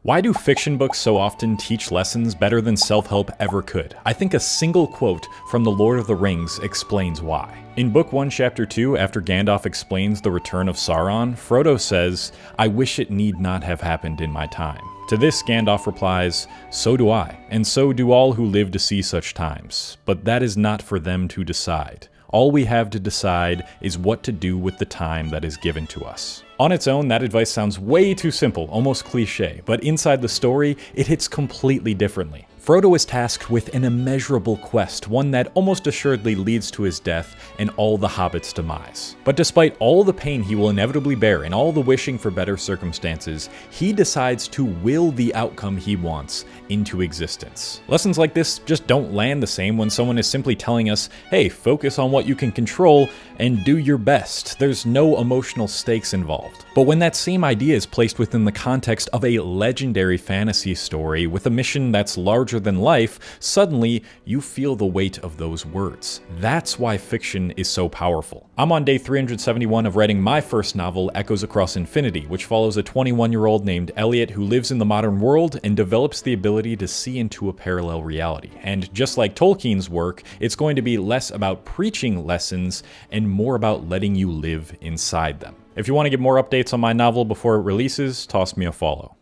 Why do fiction books so often teach lessons better than self-help ever could? I think a single quote from The Lord of the Rings explains why. In Book 1, Chapter 2, after Gandalf explains the return of Sauron, Frodo says, "I wish it need not have happened in my time." To this, Gandalf replies, "So do I, and so do all who live to see such times. But that is not for them to decide. All we have to decide is what to do with the time that is given to us." On its own, that advice sounds way too simple, almost cliche, but inside the story, it hits completely differently. Frodo is tasked with an immeasurable quest, one that almost assuredly leads to his death and all the hobbits' demise. But despite all the pain he will inevitably bear and all the wishing for better circumstances, he decides to will the outcome he wants into existence. Lessons like this just don't land the same when someone is simply telling us, hey, focus on what you can control and do your best. There's no emotional stakes involved. But when that same idea is placed within the context of a legendary fantasy story with a mission that's larger than life, suddenly you feel the weight of those words. That's why fiction is so powerful. I'm on day 371 of writing my first novel, Echoes Across Infinity, which follows a 21-year-old named Elliot who lives in the modern world and develops the ability to see into a parallel reality. And just like Tolkien's work, it's going to be less about preaching lessons and more about letting you live inside them. If you want to get more updates on my novel before it releases, toss me a follow.